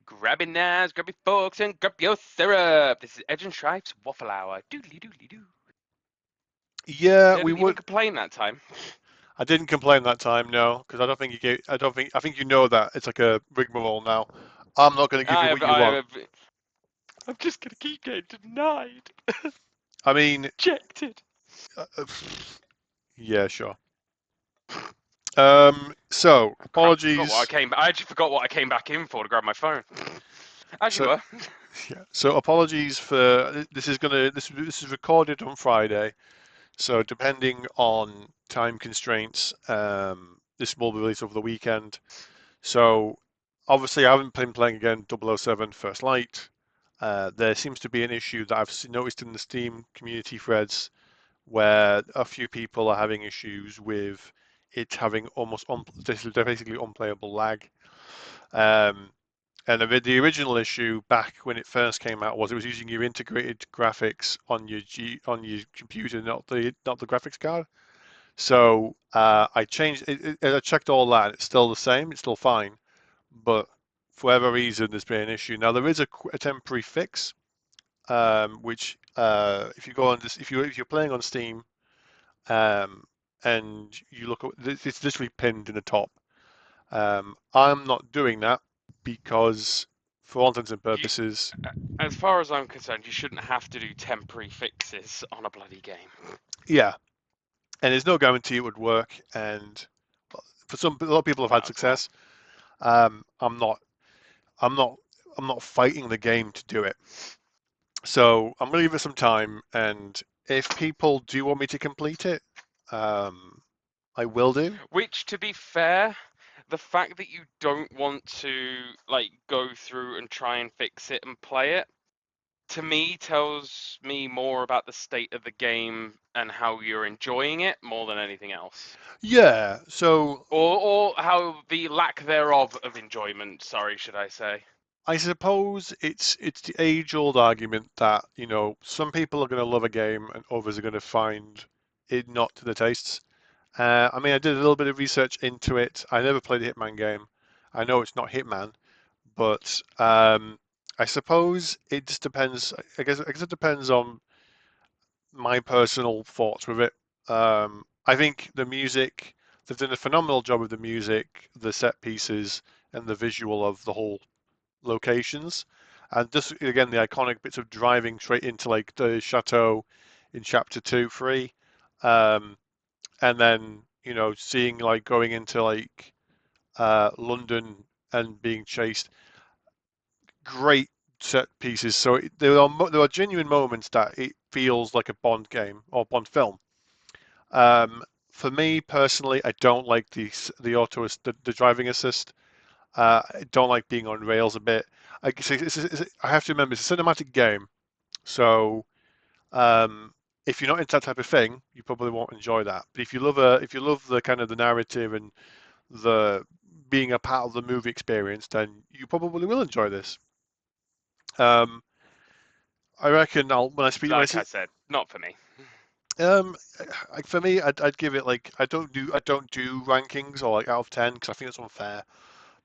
Grab your knives, grab your forks, and grab your syrup. This is Edge and Stripes Waffle Hour. Doodly doodly doo. Yeah, we Didn't even would. complain that time. I didn't complain that time, no, because I don't think you gave. I don't think. I think you know that it's like a rigmarole now. I'm not going to give I you have, what you I want. have, I'm just gonna keep getting denied, I mean, rejected. uh, yeah, sure. So Oh crap! Forgot what I apologies. came. I actually forgot what I came back in for to grab my phone. As you So were. yeah. So apologies for this is gonna this is recorded on Friday. So depending on time constraints, this will be released over the weekend. So obviously I haven't been playing again 007 First Light. There seems to be an issue that I've noticed in the Steam community threads where a few people are having issues with it having almost basically unplayable lag. Um, and the original issue back when it first came out was it was using your integrated graphics on on your computer, not the graphics card. So I changed I checked all that. It's still the same. It's still fine. But for whatever reason, there's been an issue. Now there is a temporary fix, which if you go on this, if you're playing on Steam, um, and you look at it's literally pinned in the top. I'm not doing that because, for all intents and You, purposes, as far as I'm concerned, you shouldn't have to do temporary fixes on a bloody game. yeah, and there's no guarantee it would work. And a lot of people have had Well, it's not. success. I'm not, I'm not, I'm not fighting the game to do it. So I'm gonna give it some time, and if people do want me to complete it, um, I will do. Which, to be fair, the fact that you don't want to like go through and try and fix it and play it, to me tells me more about the state of the game and how you're enjoying it more than anything else. Yeah. So Or how the lack thereof of enjoyment, sorry, should I say. I suppose it's the age-old argument that, some people are going to love a game and others are going to find it not to their tastes. I mean, I did a little bit of research into it. I never played a Hitman game. I know it's not Hitman, but I suppose it just depends. I guess it depends on my personal thoughts with it. I think the music, they've done a phenomenal job with the music, the set pieces, and the visual of the whole locations. And just again, the iconic bits of driving straight into like the chateau in chapter two, three, um, and then seeing like going into like London and being chased. Great set pieces. So there are genuine moments that it feels like a Bond game or Bond film. For me personally, I don't like the the driving assist. I don't like being on rails a bit. I have to remember it's a cinematic game, so um, if you're not into that type of thing, you probably won't enjoy that. But if you love the kind of the narrative and the being a part of the movie experience, then you probably will enjoy this. Um, I reckon when I Like see I said, not for me. um, for me, I'd give it like I don't do rankings or like out of 10 because I think it's unfair.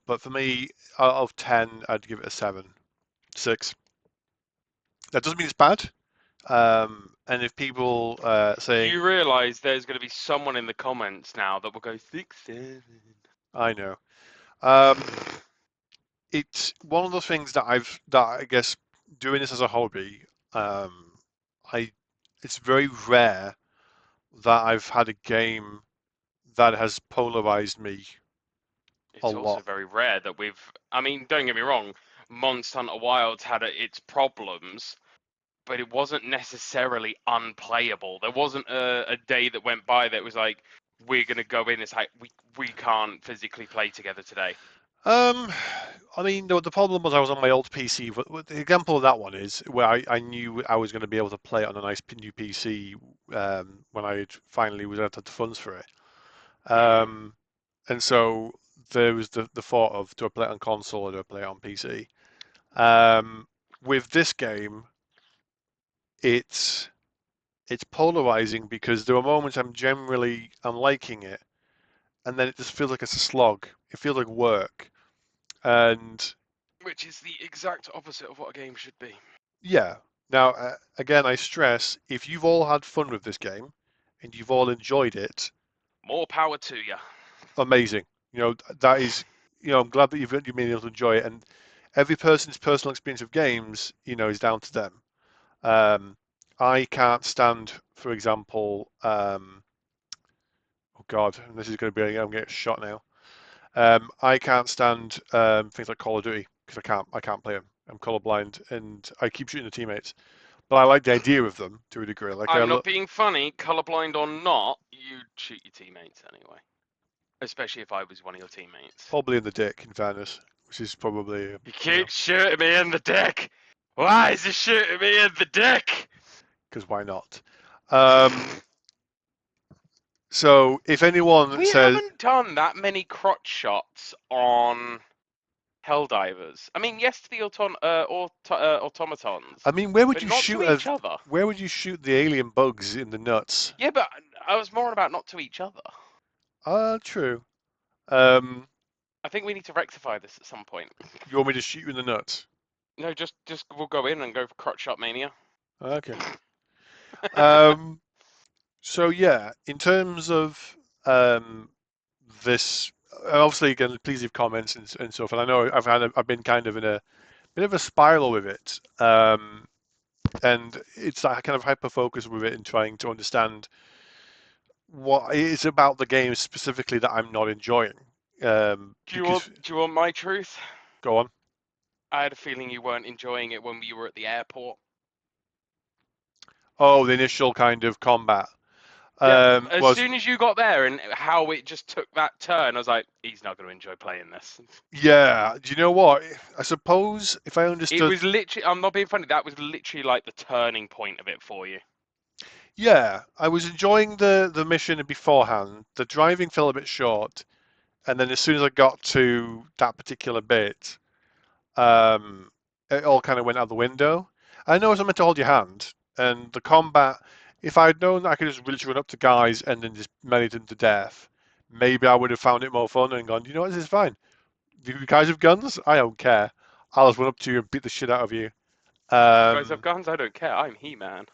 But for me, out of 10, I'd give it a 7, 6. That doesn't mean it's bad. And if people saying, You realise there's going to be someone in the comments now that will go 6, 7. I know, um, it's one of the things that I guess doing this as a hobby, um, I it's very rare that I've had a game that has polarized me a It's also lot. very rare that we've. I mean, don't get me wrong, Monster Hunter Wilds had its problems, but it wasn't necessarily unplayable. There wasn't a day that went by that was like, we're going to go in, it's like, we can't physically play together today. Um, I mean, the problem was I was on my old PC. The example of that one is where I knew I was going to be able to play it on a nice new PC when I finally was out of the funds for it. Mm. Um, and so there was the thought of do I play it on console or do I play it on PC? Um, with this game, it's it's polarizing because there are moments I'm liking it, and then it just feels like it's a slog. It feels like work, and Which is the exact opposite of what a game should be. Yeah. Now, again, I stress, if you've all had fun with this game and you've all enjoyed it, More power to you. amazing. That is, I'm glad that you've been able to enjoy it. And every person's personal experience of games, is down to them. Um, I can't stand, for example, oh God, this is going to be, I'm getting shot now. I can't stand things like Call of Duty because I can't play them. I'm colorblind and I keep shooting the teammates. But I like the idea of them to a degree. Like I I'm not look being funny, colorblind or not, you'd shoot your teammates anyway. Especially if I was one of your teammates. probably in the dick, in fairness, which is probably You keep shooting me in the dick! Why is he shooting me in the dick? because why not? Um, so if anyone We says, haven't done that many crotch shots on Helldivers. I mean, yes to the automatons, I mean, where would but you not to shoot each other. where would you shoot the alien bugs in the nuts? Yeah, but I was more about not to each other. True. Um, I think we need to rectify this at some point. you want me to shoot you in the nuts? No, just we'll go in and go for crotch shot mania. Okay. Um, so yeah, in terms of um, this, obviously, again, please leave comments and stuff. And I know I've been kind of in a bit of a spiral with it, and it's that kind of hyper focus with it and trying to understand what it is about the game specifically that I'm not enjoying. Because Do you want my truth? go on. I had a feeling you weren't enjoying it when we were at the airport. Oh, the initial kind of combat Yep. As was soon as you got there and how it just took that turn, I was like, he's not going to enjoy playing this. yeah. Do you know what? I suppose if I It understood, was literally, I'm not being funny, that was literally like the turning point of it for you. yeah, I was enjoying the mission beforehand. The driving fell a bit short, and then as soon as I got to that particular bit, um, it all kind of went out the window. I know I was meant to hold your hand, and the combat. If I'd known that I could just literally run up to guys and then just melee them to death, maybe I would have found it more fun and gone, you know what, this is fine. You guys have guns? I don't care. I'll just run up to you and beat the shit out of you. You guys have Um, guns? I don't care. I'm He-Man.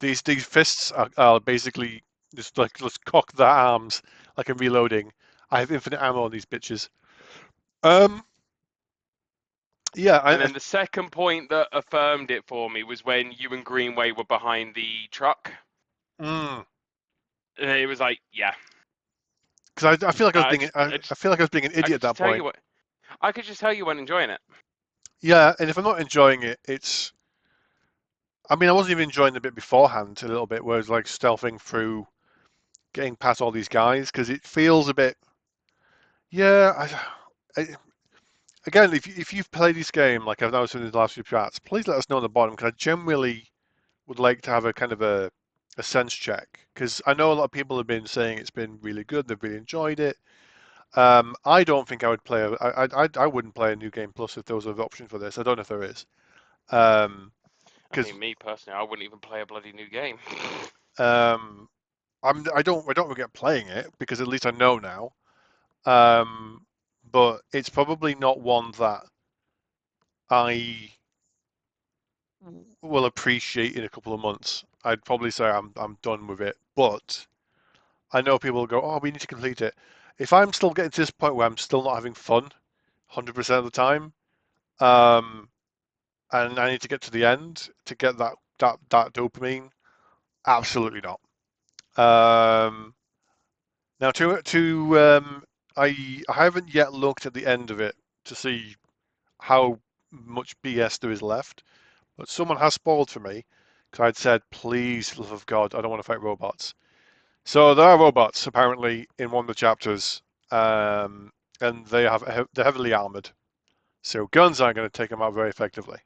these fists are basically just like let's cock their arms like I'm reloading. I have infinite ammo on these bitches. Um, yeah, And then the second point that affirmed it for me was when you and Greenway were behind the truck. mm, And it was like, yeah. because I feel like I just, I feel like I was being an I idiot could at just that tell point. you what. I could just tell you weren't enjoying it. Yeah, and if I'm not enjoying it, it's. I mean, I wasn't even enjoying the bit beforehand a little bit, where it's like stealthing through, getting past all these guys, because it feels a bit. Yeah, again, if you've played this game, like I've noticed in the last few chats, please let us know on the bottom, because I generally would like to have a kind of a sense check, because I know a lot of people have been saying it's been really good, they've really enjoyed it. I don't think I would play. I wouldn't play a new game plus if there was an option for this. I don't know if there is. I Because mean, me personally, I wouldn't even play a bloody new game. um, I don't regret playing it because at least I know now. Um, but it's probably not one that I will appreciate in a couple of months. I'd probably say I'm done with it. But I know people will go, oh, we need to complete it. If I'm still getting to this point where I'm still not having fun 100% of the time, um, and I need to get to the end to get that dopamine, absolutely not. Um, now I haven't yet looked at the end of it to see how much BS there is left, but someone has spoiled for me because I'd said, please, love of God, I don't want to fight robots. So there are robots apparently in one of the chapters, and they're heavily armored. So guns aren't going to take them out very effectively.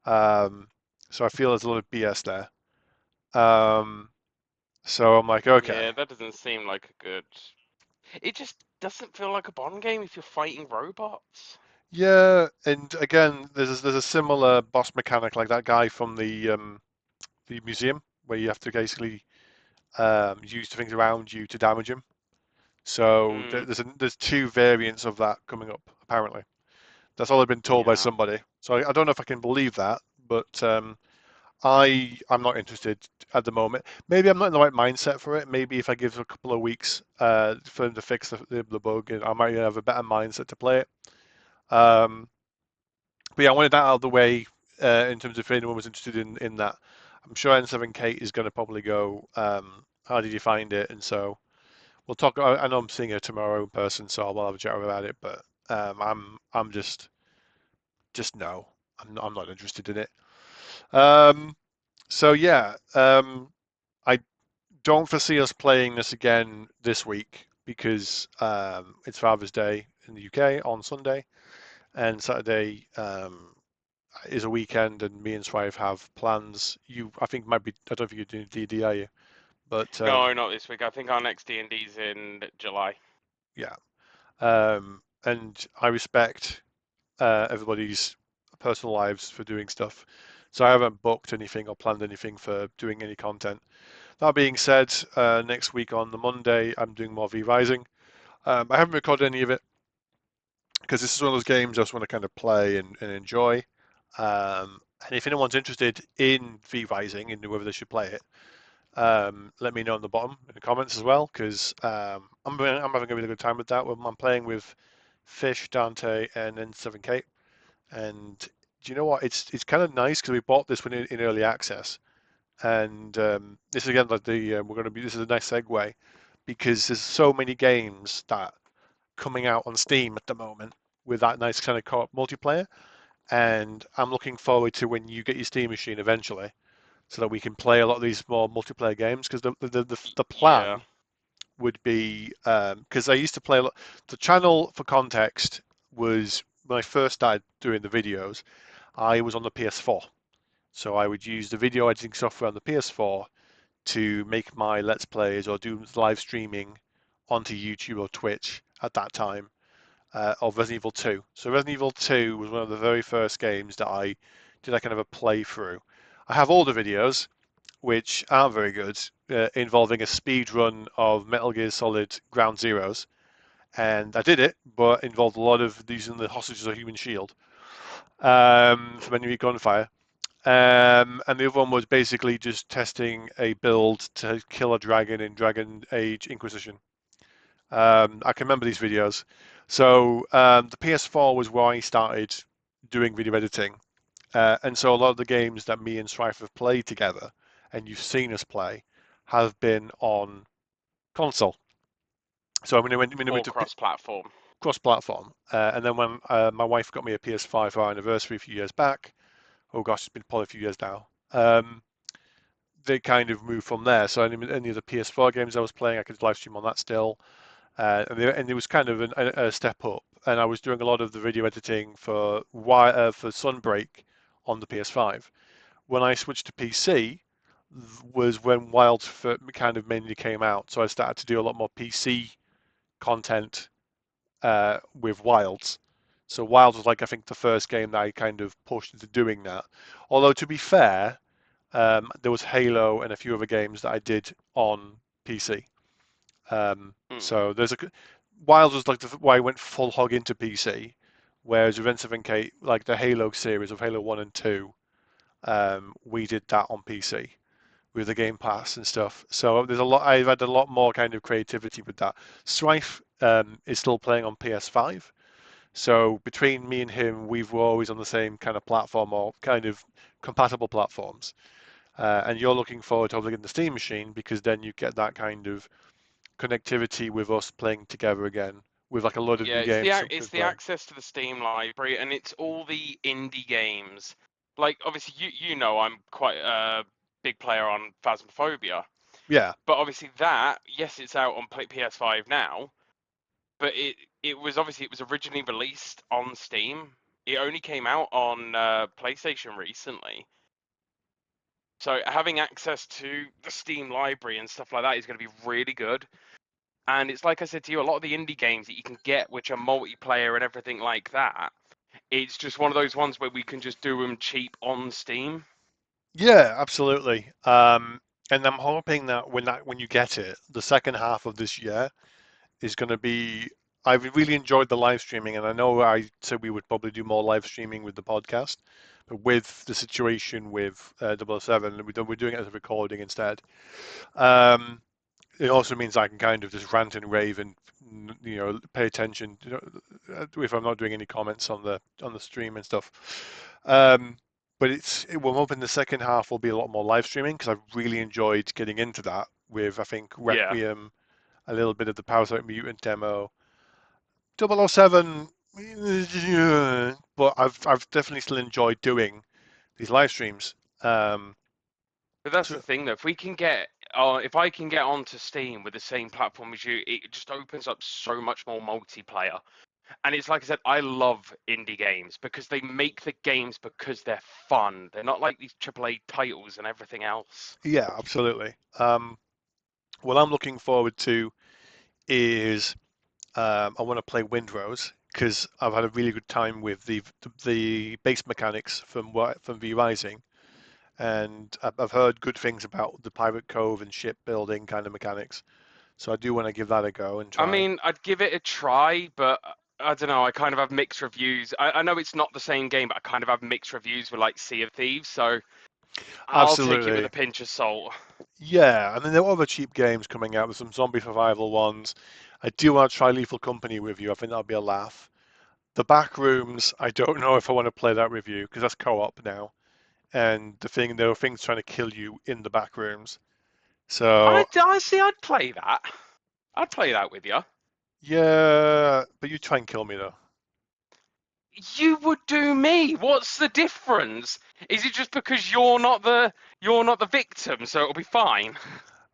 Um, so I feel there's a lot of BS there. Um, so I'm like, okay, Yeah, that doesn't seem like a good. It just doesn't feel like a Bond game if you're fighting robots. yeah. And again, there's a similar boss mechanic like that guy from the museum where you have to basically use the things around you to damage him. So Hmm. there's two variants of that coming up apparently. That's all I've been told by Yeah. somebody. So I don't know if I can believe that, but I'm not interested at the moment. Maybe I'm not in the right mindset for it. Maybe if I give it a couple of weeks for them to fix the bug, I might have a better mindset to play it. Um, but yeah, I wanted that out of the way in terms of if anyone was interested in that. I'm sure N7K is going to probably go, how did you find it? And so we'll talk. I know I'm seeing her tomorrow in person, so I'll have a chat about it. But I'm just no, I'm not interested in it. Um, so yeah, I don't foresee us playing this again this week because it's Father's Day in the UK on Sunday, and Saturday is a weekend, and me and Swive have plans. I think, might be. I don't think you're doing DD, are you? But No, not this week. I think our next D&D's in July. yeah, and I respect everybody's personal lives for doing stuff, so I haven't booked anything or planned anything for doing any content. That being said, next week on the Monday, I'm doing more V Rising. I haven't recorded any of it because this is one of those games I just want to kind of play and enjoy. And if anyone's interested in V Rising and whether they should play it, let me know on the bottom in the comments as well because I'm having a really good time with that. I'm playing with Fish, Dante, and N7K. And do you know what? It's kind of nice because we bought this one in early access. And this is again like we're going to be. This is a nice segue because there's so many games that coming out on Steam at the moment with that nice kind of co-op multiplayer, and I'm looking forward to when you get your Steam machine eventually, so that we can play a lot of these more multiplayer games. Because the Yeah. plan would be because I used to play a lot. The channel, for context, was when I first started doing the videos. I was on the PS4, so I would use the video editing software on the PS4 to make my Let's Plays or do live streaming onto YouTube or Twitch at that time of Resident Evil 2. So Resident Evil 2 was one of the very first games that I did a kind of a playthrough. I have older videos which aren't very good, involving a speed run of Metal Gear Solid Ground Zeroes, and I did it, but involved a lot of using the hostages of human shield from enemy gunfire. And the other one was basically just testing a build to kill a dragon in Dragon Age Inquisition. I can remember these videos. So the PS4 was where I started doing video editing. And so a lot of the games that me and Strife have played together, and you've seen us play, have been on console. So when I All went to cross-platform. cross-platform, and then when my wife got me a PS5 for our anniversary a few years back, oh gosh, it's been probably a few years now. They kind of moved from there. So any of the PS4 games I was playing, I could live stream on that still. And it was kind of a step up. And I was doing a lot of the video editing for Sunbreak on the PS5. When I switched to PC, was when kind of mainly came out. So I started to do a lot more PC content with Wilds. So Wilds was like I think the first game that I kind of pushed into doing that. Although to be fair, there was Halo and a few other games that I did on PC. Hmm. So Wilds was like why I went full hog into PC, whereas Event 7K, like the Halo series of Halo 1 and 2, we did that on PC with the Game Pass and stuff. So there's a lot. I've had a lot more kind of creativity with that. Strife is still playing on PS5. So between me and him, we've always on the same kind of platform or kind of compatible platforms. And you're looking forward to hopefully getting the Steam machine because then you get that kind of connectivity with us playing together again with like a lot of Yeah, new games that we it's can the play. access to the Steam library, and it's all the indie games. Like obviously you know I'm quite a big player on Phasmophobia, Yeah, but obviously that, yes, it's out on PS5 now, but it was originally released on Steam. It only came out on PlayStation recently. So having access to the Steam library and stuff like that is going to be really good. And it's like I said to you, a lot of the indie games that you can get, which are multiplayer and everything like that, it's just one of those ones where we can just do them cheap on Steam. yeah, absolutely. And I'm hoping that when you get it, the second half of this year is going to be I've really enjoyed the live streaming, and I know I said we would probably do more live streaming with the podcast, but with the situation with 007, we're doing it as a recording instead. Um, it also means I can kind of just rant and rave and pay attention, if I'm not doing any comments on the stream and stuff. Um, but we're hoping the second half will be a lot more live streaming because I've really enjoyed getting into that with I think Yeah. Requiem, a little bit of the Parasite Mutant demo, 007, but I've definitely still enjoyed doing these live streams. Um, But that's the so thing, though. If I can get onto Steam with the same platform as you, it just opens up so much more multiplayer. And it's like I said, I love indie games because they make the games because they're fun. They're not like these AAA titles and everything else. yeah, absolutely. What I'm looking forward to is I want to play Windrose because I've had a really good time with the base mechanics from V Rising, and I've heard good things about the Pirate Cove and shipbuilding kind of mechanics. So I do want to give that a go and I try. mean, I'd give it a try, but I don't know. I kind of have mixed reviews. I know it's not the same game, but I kind of have mixed reviews with like Sea of Thieves, so I'll take it with a Absolutely. pinch of salt. Yeah, I mean there are other cheap games coming out. There's some zombie survival ones. I do want to try Lethal Company with you. I think that'll be a laugh. The back rooms, I don't know if I want to play that with you because that's co-op now. And there are things trying to kill you in the back rooms. So I see. I'd play that. I'd play that with you. yeah, but you try and kill me though. You would do me. What's the difference? Is it just because you're not the victim, so it'll be fine?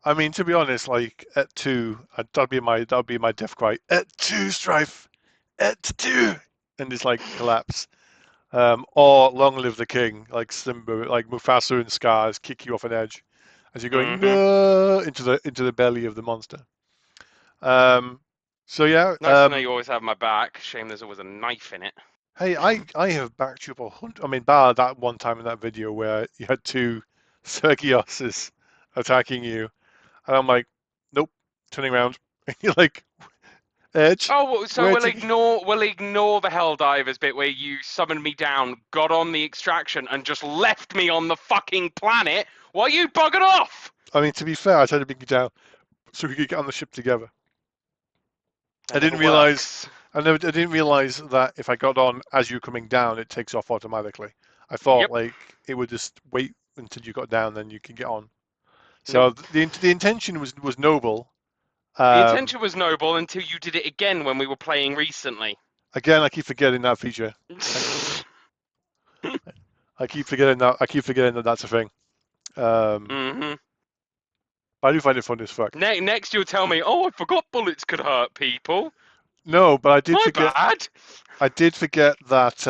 I mean, to be honest, like at two, that'd be my death cry. At two, Strife. At two, and it's like collapse. Or Long Live the King, like Simba, like Mufasa and Scar kick you off an edge as you're going Hmm. no into the belly of the monster. Um, so yeah, Nice to know you always have my back. Shame there's always a knife in it. hey, I have backed you up 100. I mean, bar that one time in that video where you had two Sergioses attacking you, and I'm like, nope, turning around, and you're like, Edge, Oh, so where we'll to? ignore the Helldivers bit where you summoned me down, got on the extraction, and just left me on the fucking planet while you buggered off. I mean, to be fair, I tried to bring you down so we could get on the ship together. I That never didn't realize. works. I didn't realize that if I got on as you coming down, it takes off automatically. I thought Yep. like it would just wait until you got down, then you can get on. Nope. So the intention was noble. The Um, intention was noble until you did it again when we were playing recently. Again, I keep forgetting that feature. I, I keep forgetting that. I keep forgetting that that's a thing. Um, Hmm. but I do find it fun as fuck. Next, you'll tell me, oh, I forgot bullets could hurt people. No, but I did My forget. bad. I did forget that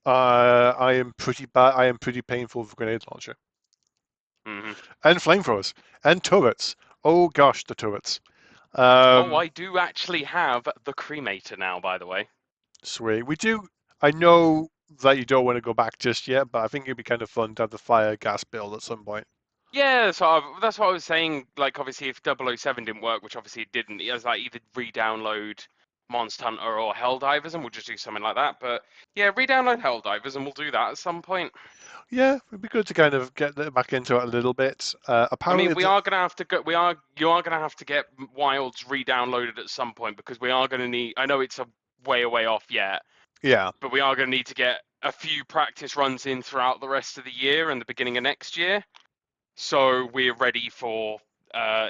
I am pretty bad. I am pretty painful with grenade launcher Hmm. and flamethrowers and turrets. Oh gosh, the turrets. Oh, Um, I do actually have the cremator now, by the way. Sweet. We do. I know that you don't want to go back just yet, but I think it'd be kind of fun to have the fire gas build at some point. Yeah, that's what I was saying. Like, obviously, if 007 didn't work, which obviously it didn't, it was like either re-download Monster Hunter or Helldivers, and we'll just do something like that. But yeah, re-download Helldivers, and we'll do that at some point. Yeah, it'd be good to kind of get back into it a little bit. I Apparently, mean, we are gonna have to go. You are gonna have to get Wilds re-downloaded at some point because we are gonna need. I know it's a way away off yet, yeah, but we are gonna need to get a few practice runs in throughout the rest of the year and the beginning of next year, so we're ready for.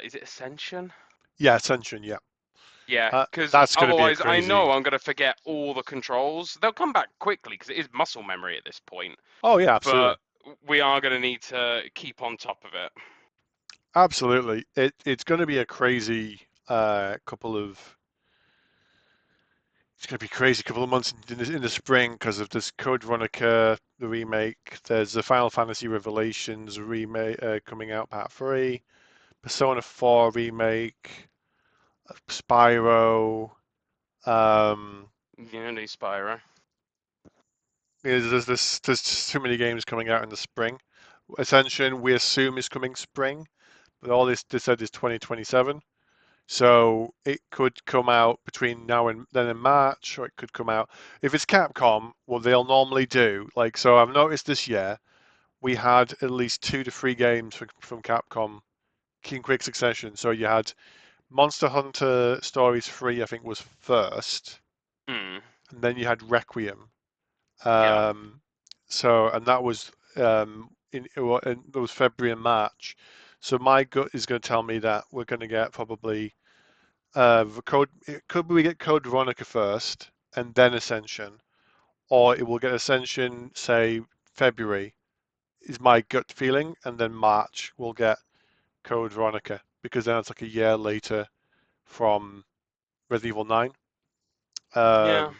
Is it Ascension? yeah, Ascension, yeah. Yeah, because That's going to be a otherwise I crazy. know I'm gonna forget all the controls. They'll come back quickly because it is muscle memory at this point, Oh yeah, absolutely, but we are gonna need to keep on top of it. absolutely. It's going to be a crazy couple of. It's going to be crazy couple of months in the spring because of this Code Veronica the remake. There's the Final Fantasy Revelations remake coming out, Part 3. Persona 4 remake, Spyro. Um, You know, new Spyro. there's just too many games coming out in the spring. Ascension, we assume is coming spring, but all this said is 2027. So it could come out between now and then in March, or it could come out. If it's Capcom, what they'll normally do, like, so I've noticed this year, we had at least 2 to 3 games from Capcom in quick succession. So you had Monster Hunter Stories 3, I think, was first, Hmm. and then you had Requiem. Yeah. Um, and that was in it was February and March. So my gut is going to tell me that we're going to get probably the code. It could we get Code Veronica first and then Ascension, or it will get Ascension say February is my gut feeling, and then March we'll get Code Veronica because then it's like a year later from Resident Evil 9. Yeah. Um,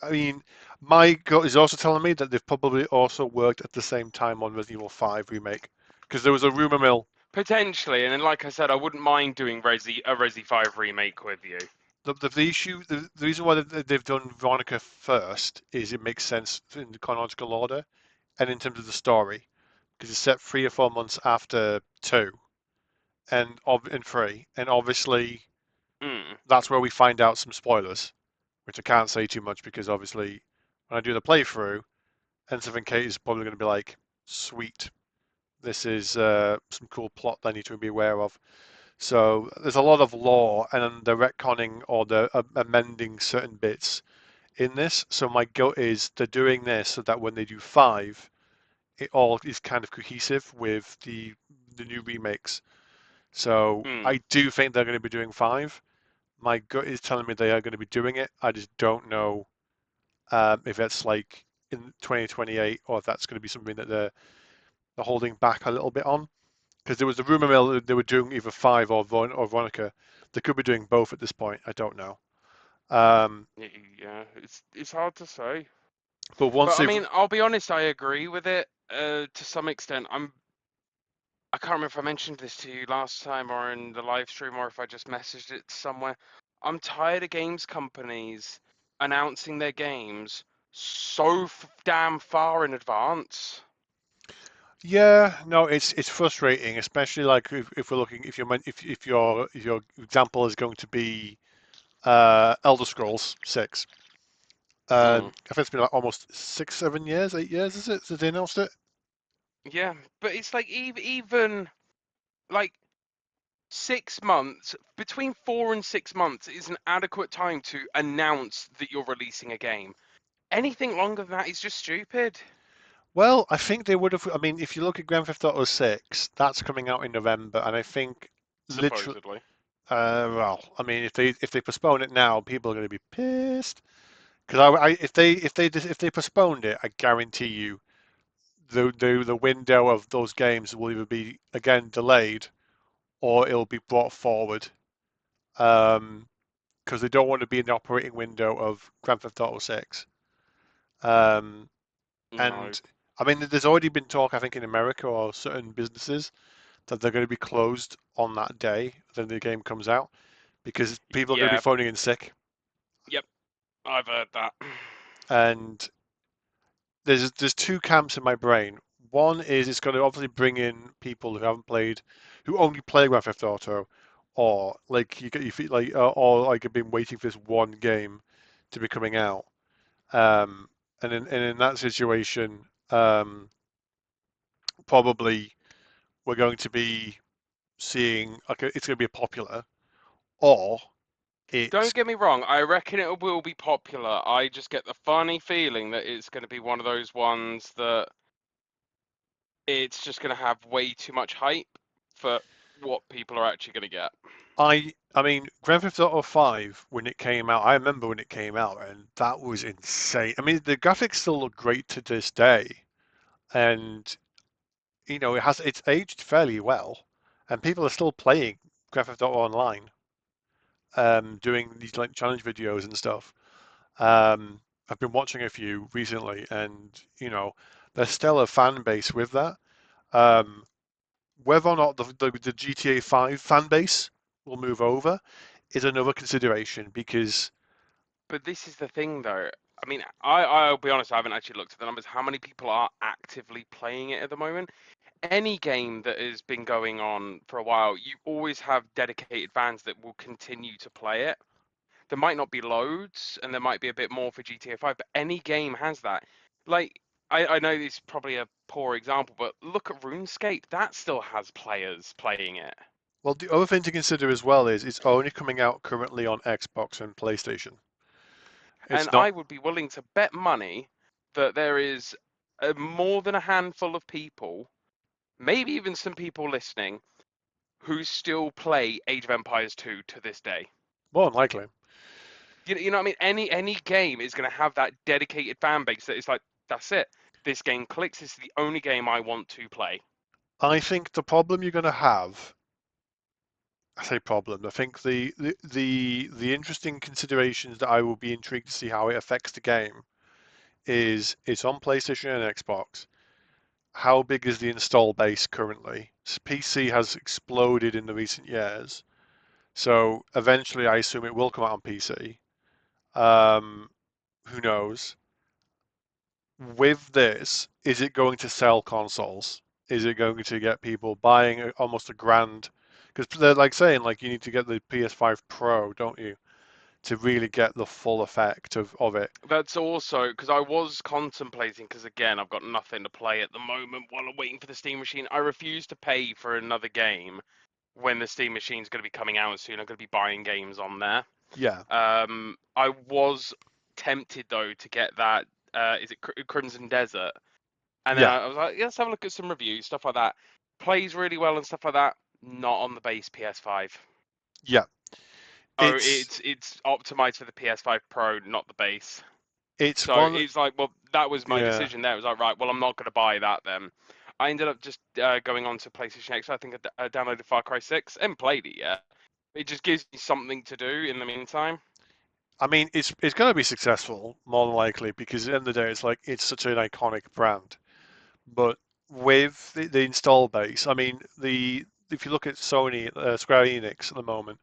I mean, my gut is also telling me that they've probably also worked at the same time on Resident Evil 5 remake because there was a rumor mill. Potentially, and then like I said, I wouldn't mind doing Resi 5 remake with you. The reason why they've done Veronica first is it makes sense in the chronological order and in terms of the story because it's set 3 or 4 months after 2 and 3, and obviously Hmm. that's where we find out some spoilers, which I can't say too much because obviously when I do the playthrough, Ensign Kate is probably going to be like, sweet, this is some cool plot that I need to be aware of. So there's a lot of lore and the retconning or the amending certain bits in this. So my gut is they're doing this so that when they do 5, it all is kind of cohesive with the new remakes. So Hmm. I do think they're going to be doing 5. My gut is telling me they are going to be doing it. I just don't know if that's like in 2028 or if that's going to be something that they're holding back a little bit on. Because there was the rumor mill that they were doing either 5 or Veronica. They could be doing both at this point. I don't know. Um, Yeah, it's hard to say. but once But I they've, mean, I'll be honest, I agree with it to some extent. I can't remember if I mentioned this to you last time or in the live stream or if I just messaged it somewhere. I'm tired of games companies announcing their games so damn far in advance. yeah, no, it's frustrating, especially like if we're looking if your example is going to be Elder Scrolls 6. Mm, I think it's been like almost 6, 7 years, 8 years, is it? Since they announced it? yeah, but it's like even like 6 months, between 4 and 6 months is an adequate time to announce that you're releasing a game. Anything longer than that is just stupid. Well, I think they would have. I mean, if you look at Grand Theft Auto 6, that's coming out in November, and I think literally, Supposedly. well, I mean, if they postpone it now, people are going to be pissed. Because if they postponed it, I guarantee you the window of those games will either be again delayed or it'll be brought forward. Um, because they don't want to be in the operating window of Grand Theft Auto 6. Um, No. and I mean, there's already been talk, I think, in America or certain businesses that they're going to be closed on that day that the game comes out because people are going to be Yeah. phoning in sick. Yep. I've heard that. And there's 2 camps in my brain. One is it's going to obviously bring in people who haven't played, who only play Grand Theft Auto, or like you feel like, or like have been waiting for this one game to be coming out. Um, and in that situation, probably we're going to be seeing like it's going to be popular, or it's Don't get me wrong, I reckon it will be popular. I just get the funny feeling that it's going to be one of those ones that it's just going to have way too much hype for what people are actually going to get. I mean, Grand Theft Auto 5 when it came out, I remember when it came out, and that was insane. I mean, the graphics still look great to this day, and it's aged fairly well, and people are still playing Grand Theft Auto Online, doing these like challenge videos and stuff. Um, I've been watching a few recently, and there's still a fan base with that. Um, Whether or not the GTA 5 fan base will move over is another consideration because But this is the thing, though. I mean, I'll be honest, I haven't actually looked at the numbers. How many people are actively playing it at the moment? any game that has been going on for a while, you always have dedicated fans that will continue to play it. There might not be loads, and there might be a bit more for GTA 5, but any game has that. Like, I know this is probably a poor example, but look at RuneScape. That still has players playing it. Well, the other thing to consider as well is it's only coming out currently on Xbox and PlayStation. And It's I not. would be willing to bet money that there is more than a handful of people, maybe even some people listening, who still play Age of Empires 2 to this day. More than likely. You know what I mean? Any game is going to have that dedicated fan base that is like, that's it. This game clicks. This is the only game I want to play. I think the problem you're going to have, I say problem, I think the interesting considerations that I will be intrigued to see how it affects the game is it's on PlayStation and Xbox. How big is the install base currently? PC has exploded in the recent years, so eventually I assume it will come out on PC. Um, who knows? With this, is it going to sell consoles? Is it going to get people buying almost a grand? Because they're like saying like you need to get the PS5 Pro, don't you, to really get the full effect of it. That's also because I was contemplating, because again, I've got nothing to play at the moment while I'm waiting for the Steam machine. I refuse to pay for another game when the Steam machine's going to be coming out soon. I'm going to be buying games on there. Yeah, I was tempted though to get that. Is it Crimson Desert? And then yeah, I was like, yeah, let's have a look at some reviews, stuff like that. Plays really well and stuff like that. Not on the base PS5. yeah. Oh, It's it's optimized for the PS5 Pro, not the base. it's So one. it's like, well, that was my Yeah. decision there. It was like, right, well, I'm not going to buy that then. I ended up just going on to PlayStation X. I think I downloaded Far Cry 6 and played it yet. It just gives me something to do in the meantime. I mean, it's going to be successful more than likely because at the end of the day, it's like it's such an iconic brand. But with the install base, I mean, the if you look at Sony, Square Enix at the moment,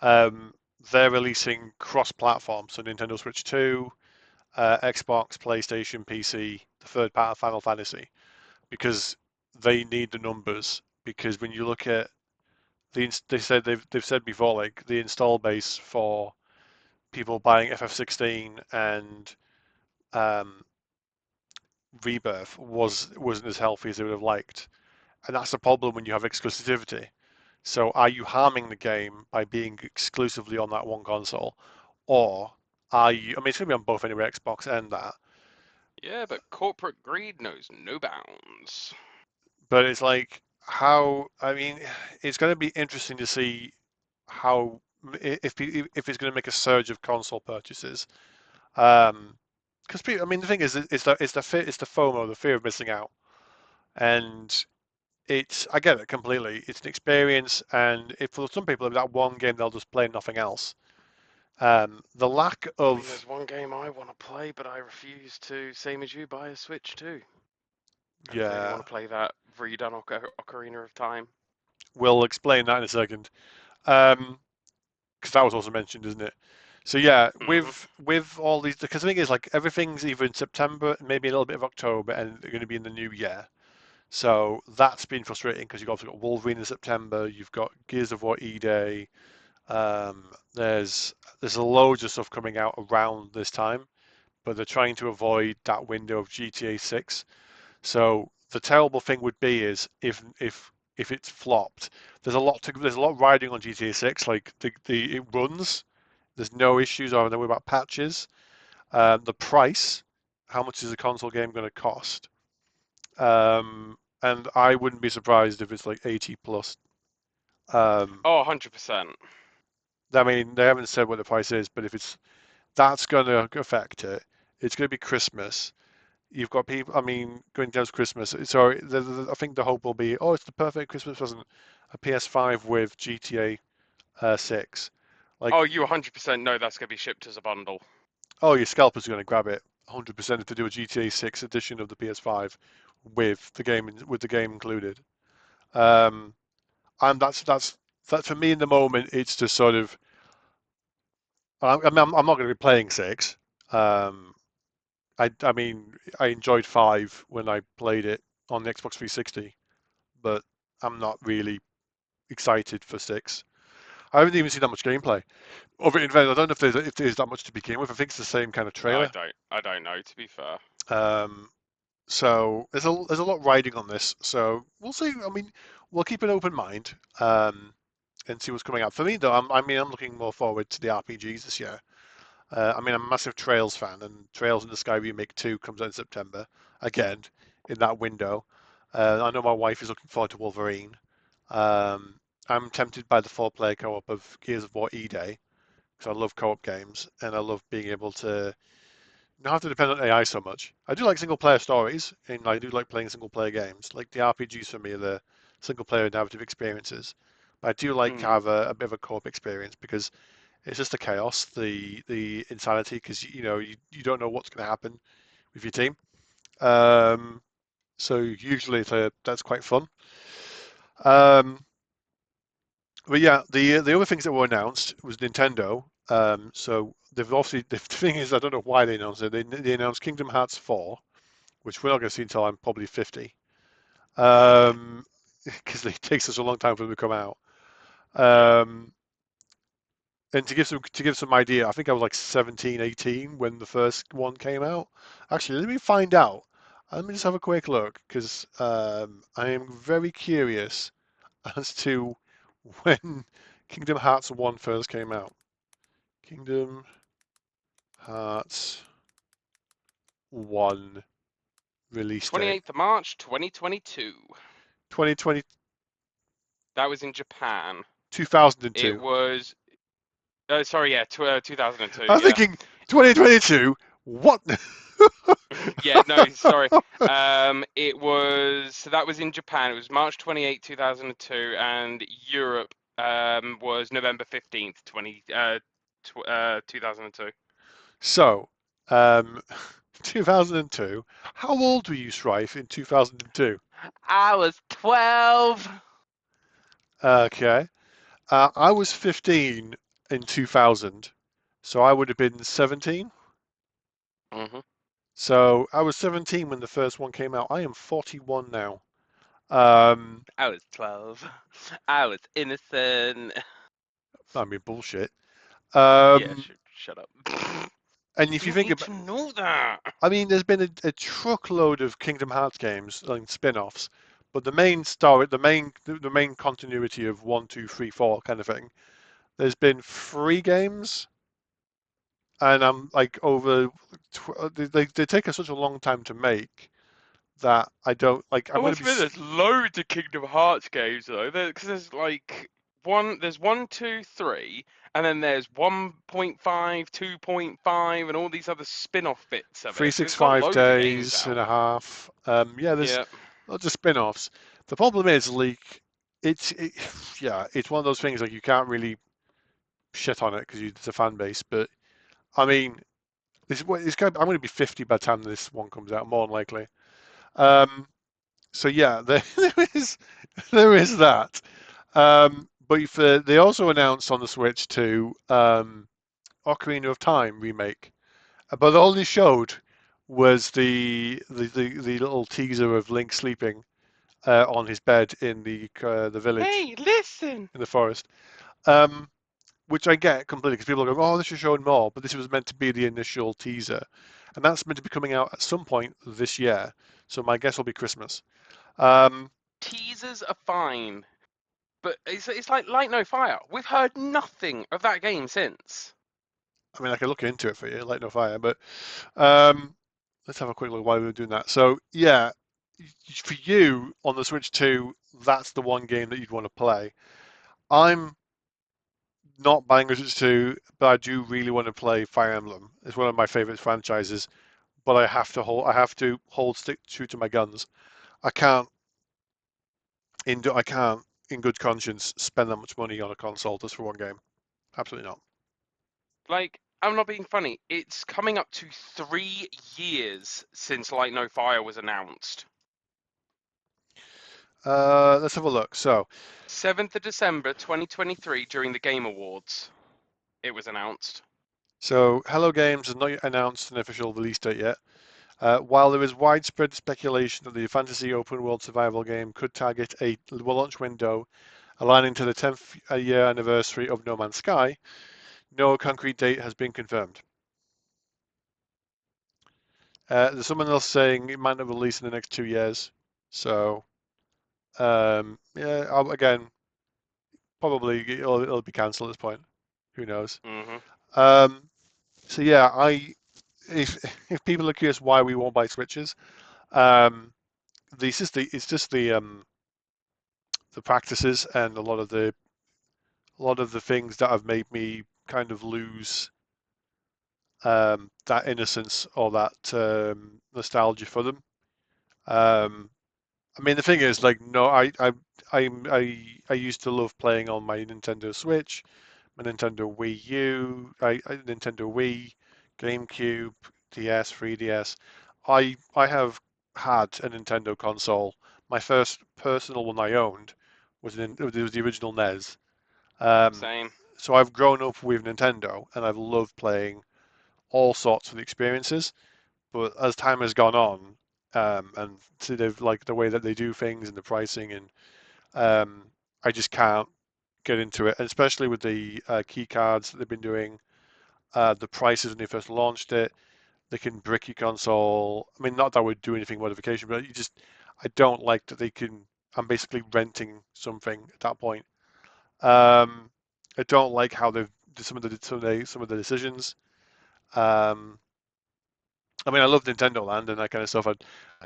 um, they're releasing cross-platform, so Nintendo Switch 2, Xbox, PlayStation, PC, the third part of Final Fantasy, because they need the numbers. Because when you look at they said they've said before, like the install base for people buying FF16 and um, Rebirth wasn't as healthy as they would have liked, and that's the problem when you have exclusivity. So are you harming the game by being exclusively on that one console, or are you? I mean, it's gonna be on both anyway, Xbox and that. Yeah, but corporate greed knows no bounds. But it's like how? I mean, it's going to be interesting to see how if it's going to make a surge of console purchases. Because I mean, the thing is, it's the FOMO, the fear of missing out, and it's I get it completely. It's an experience, and if for some people, that one game they'll just play nothing else. The lack I mean, of there's one game I want to play, but I refuse to, same as you, buy a Switch too. I really yeah, want to play that redone Ocarina of Time. we'll explain that in a second. Because that was also mentioned, isn't it? So yeah, Hmm. with all these, because the thing is, like everything's either in September, maybe a little bit of October, and they're going to be in the new year. So that's been frustrating because you've also got Wolverine in September, you've got Gears of War E-Day. Um, there's loads of stuff coming out around this time, but they're trying to avoid that window of GTA 6. So the terrible thing would be is if it's flopped, there's a lot riding on GTA 6. Like the it runs, there's no issues. I don't know about patches. The price, how much is a console game going to cost? And I wouldn't be surprised if it's like 80 plus. Um, Oh, 100%. I mean, they haven't said what the price is, but if it's that's going to affect it. It's going to be Christmas. You've got people, I mean, going down to Christmas. So I think the hope will be, oh, it's the perfect Christmas present, a PS5 with GTA 6. Oh, Like, you 100% know that's going to be shipped as a bundle. oh, your scalpers are going to grab it 100% if they do a GTA 6 edition of the PS5 with the game included. Um, and that for me in the moment. It's just sort of, I mean, I'm not going to be playing 6. Um, I mean, I enjoyed 5 when I played it on the Xbox 360. but I'm not really excited for 6. I haven't even seen that much gameplay of it in fact. I don't know if there's that much to begin with. I think it's the same kind of I trailer. don't. I don't know. To be fair. Um, so there's a lot riding on this. So we'll see. I mean, we'll keep an open mind and see what's coming out. For me though, I'm looking more forward to the RPGs this year. I mean, I'm a massive Trails fan, and Trails in the Sky Remake 2 comes out in September again in that window. I know my wife is looking forward to Wolverine. Um, I'm tempted by the 4-player co-op of Gears of War E-Day because I love co-op games and I love being able to not have to depend on AI so much. I do like single player stories, and I do like playing single player games. Like the RPGs for me are the single player narrative experiences. But I do like to Mm. have a bit of a co-op experience because it's just the chaos, the insanity, because you don't know what's going to happen with your team. Um, so usually that's quite fun. Um, but yeah, the other things that were announced was Nintendo. So they've obviously the thing is I don't know why they announced it. They announced Kingdom Hearts 4, which we're not going to see until I'm probably 50, because it takes us a long time for them to come out. Yeah. Um, and to give some idea, I think I was like 17, 18 when the first one came out. Actually, let me find out. Let me just have a quick look because I am very curious as to when Kingdom Hearts 1 first came out. Kingdom Hearts 1 release date. 28th of March, 2022. 2020, That was in Japan. It 2002. was. Sorry, yeah, 2002. I'm Yeah. thinking 2022. What? Yeah, no, sorry. It was so that was in Japan. It was March 28, 2002, and Europe was November 15th, 2002. So, um, 2002. How old were you, Strife, in 2002? I was 12. Okay. I was 15 in 2000, so I would have been 17. Hmm. So I was 17 when the first one came out. I am 41 now. Um, I was 12. I was innocent. I mean, bullshit. Yeah, Um, shut up. and You if you don't think need about, to know that. I mean, there's been a truckload of Kingdom Hearts games, like spin-offs, but the main story, the main continuity of one, two, three, four kind of thing. There's been 3 games, and I'm like over. They take us such a long time to make that I don't like. I I'm gonna must be. admit, there's loads of Kingdom Hearts games though. Because there's like there's one, two, three, and then there's 1.5, 2.5, and all these other spin-off bits of it. So it's got 365 loads of games days and out. a half. Yeah, there's Yeah. lots of spin-offs. The problem is, like, yeah, it's one of those things like you can't really shit on it because it's a fan base. But I mean, I'm going to be 50 by the time this one comes out, more than likely. Um, so yeah, there is there is that. But they also announced on the Switch too, Ocarina of Time remake. But all they showed was the little teaser of Link sleeping on his bed in the village Hey, listen. in the forest, um, which I get completely because people are going, "Oh, this is showing more," but this was meant to be the initial teaser, and that's meant to be coming out at some point this year. So my guess will be Christmas. Um, Teasers are fine, but it's like Light No Fire. We've heard nothing of that game since. I mean, I can look into it for you, Light No Fire, but um, let's have a quick look while we were doing that. So yeah, for you on the Switch 2, that's the one game that you'd want to play. I'm not buying Wizards 2, but I do really want to play Fire Emblem. It's one of my favorite franchises, but I have to hold stick true to my guns. I can't I can't in good conscience spend that much money on a console just for one game. Absolutely not. Like, I'm not being funny. It's coming up to 3 years since Light No Fire was announced. Let's have a look. So 7th of December 2023 during the Game Awards, it was announced. so Hello Games has not yet announced an official release date yet. While there is widespread speculation that the fantasy open world survival game could target a launch window aligning to the 10th year anniversary of No Man's Sky, no concrete date has been confirmed. There's someone else saying it might not release in the next 2 years. So, yeah, again, probably it'll be cancelled at this point. Who knows? Hmm. Um, so yeah, if if people are curious why we won't buy Switches, um, it's just the practices and a lot of the things that have made me kind of lose that innocence or that nostalgia for them. Um, I mean, the thing is, like, no, I used to love playing on my Nintendo Switch, my Nintendo Wii U, Nintendo Wii, GameCube, DS, 3DS. I have had a Nintendo console. My first personal one I owned it was the original NES. Um, Same. so I've grown up with Nintendo, and I've loved playing all sorts of experiences. But as time has gone on, and sort of like the way that they do things and the pricing, and um, I just can't get into it. And especially with the key cards that they've been doing, the prices when they first launched it, they can brick your console. I mean, not that I would do anything modification, but I don't like that they can. I'm basically renting something at that point. Um, I don't like how they've some of the decisions. Um, I mean, I love Nintendo Land and that kind of stuff. I'm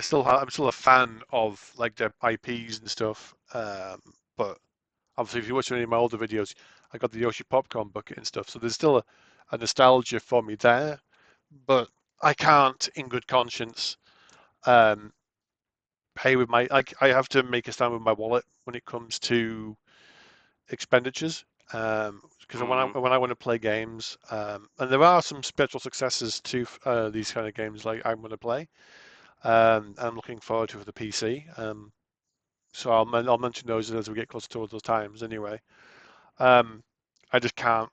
still a fan of like their IPs and stuff. But obviously, if you watch any of my older videos, I got the Yoshi popcorn bucket and stuff. So there's still a nostalgia for me there. But I can't, in good conscience, um, pay with my like I have to make a stand with my wallet when it comes to expenditures. Because Hmm. when I want to play games, and there are some special successes to these kind of games, like I'm going to play. I'm looking forward to for the PC. So I'll mention those as we get closer towards those times. Anyway, um, I just can't,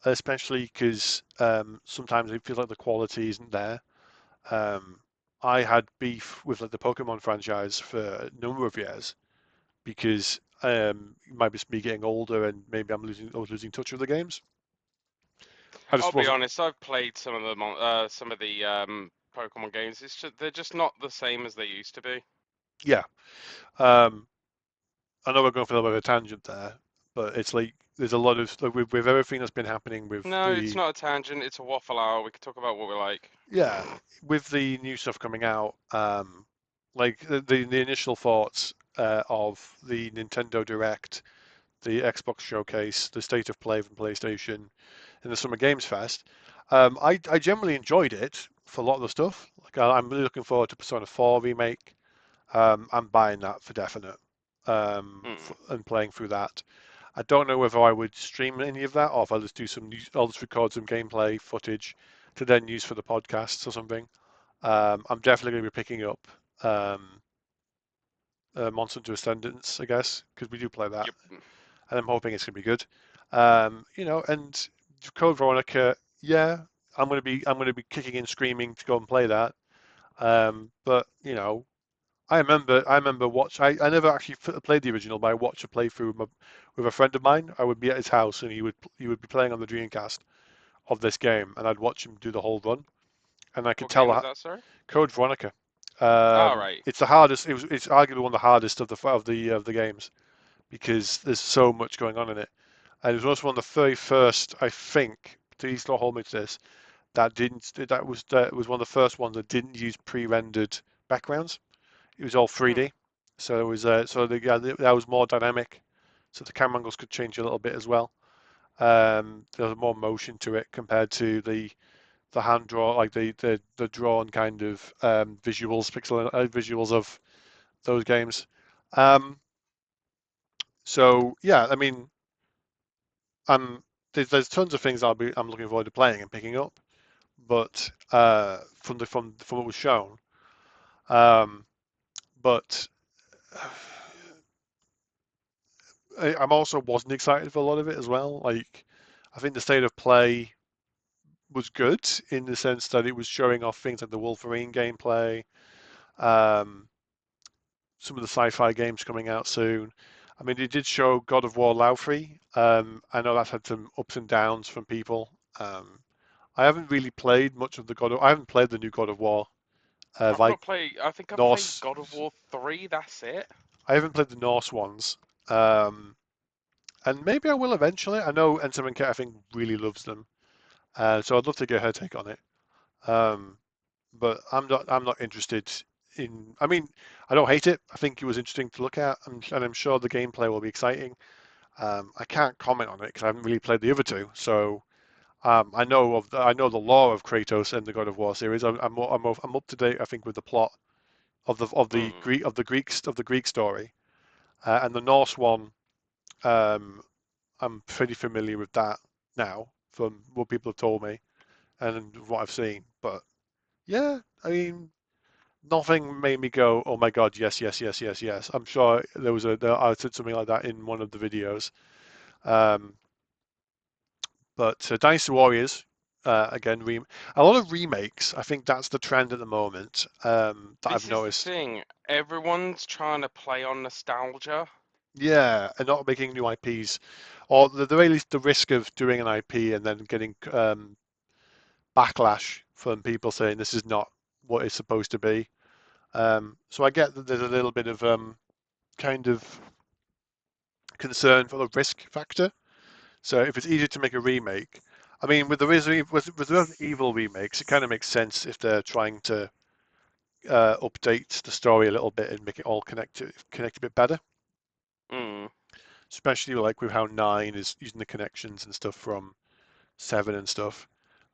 especially because sometimes it feels like the quality isn't there. Um, I had beef with like the Pokemon franchise for a number of years because it might be me getting older and maybe I was losing touch with the games. I I'll just be wasn't. honest. I've played some of the Pokemon games. They're just not the same as they used to be. Yeah. Um, I know we're going for a little bit of a tangent there, but it's like there's a lot of like, with everything that's been happening with No, it's the not a tangent. It's a waffle hour. We can talk about what we like. yeah with the new stuff coming out. Like the initial thoughts of the Nintendo Direct, the Xbox Showcase, the State of Play from PlayStation, and the Summer Games Fest. I generally enjoyed it for a lot of the stuff. Like I'm really looking forward to Persona 4 remake. I'm buying that for definite. Hmm. And playing through that. I don't know whether I would stream any of that or if I'll just record some gameplay footage to then use for the podcasts or something. I'm definitely going to be picking up um, Monster Hunter Ascendance, I guess, because we do play that, Yep. and I'm hoping it's going to be good. And Code Veronica, yeah, I'm going to be kicking and screaming to go and play that. But I remember I never actually played the original, but I watched a playthrough with a friend of mine. I would be at his house, and he would be playing on the Dreamcast of this game, and I'd watch him do the whole run, and I could What tell game was that, sorry? Code Veronica. All right. It's the hardest. It's arguably one of the hardest of the games because there's so much going on in it. And it was also one of the very first, I think. Please don't hold me to this. That was one of the first ones that didn't use pre-rendered backgrounds. It was all Hmm. 3D, so it was that was more dynamic, so the camera angles could change a little bit as well. There was more motion to it compared to the hand draw, like the drawn kind of visuals of those games. Um, so yeah, I mean, I'm there's tons of things I'm looking forward to playing and picking up, but from what was shown, um, but I'm also wasn't excited for a lot of it as well. Like, I think the state of play was good in the sense that it was showing off things like the Wolverine gameplay, um, some of the sci-fi games coming out soon. I mean, it did show God of War Laufey. I know that's had some ups and downs from people. Um, I haven't really played much of the God of. I haven't played the new God of War. I've Like not played. I think I've played Norse. God of War 3. That's it. I haven't played the Norse ones. Um, and maybe I will eventually. I know Entertainment Kate, I think, really loves them. So I'd love to get her take on it. Um, but I'm not interested in. I mean, I don't hate it. I think it was interesting to look at, and I'm sure the gameplay will be exciting. I can't comment on it because I haven't really played the other two. So I know the lore of Kratos and the God of War series. I'm up to date. I think with the plot Mm. Of the Greek story, and the Norse one. Um, I'm pretty familiar with that now from what people have told me and what I've seen. But yeah, I mean, nothing made me go, "Oh my God, yes, yes, yes, yes, yes." I'm sure I said something like that in one of the videos. Um, but Dynasty Warriors, again, a lot of remakes. I think that's the trend at the moment that I've This is the noticed. thing. Everyone's trying to play on nostalgia. Yeah, and not making new IPs, or the very least the risk of doing an IP and then getting backlash from people saying this is not what it's supposed to be. So I get that there's a little bit of kind of concern for the risk factor. So if it's easier to make a remake, I mean, with the Resident Evil remakes, it kind of makes sense if they're trying to update the story a little bit and make it all connect a bit better. Mm. Especially like with how nine is using the connections and stuff from seven and stuff,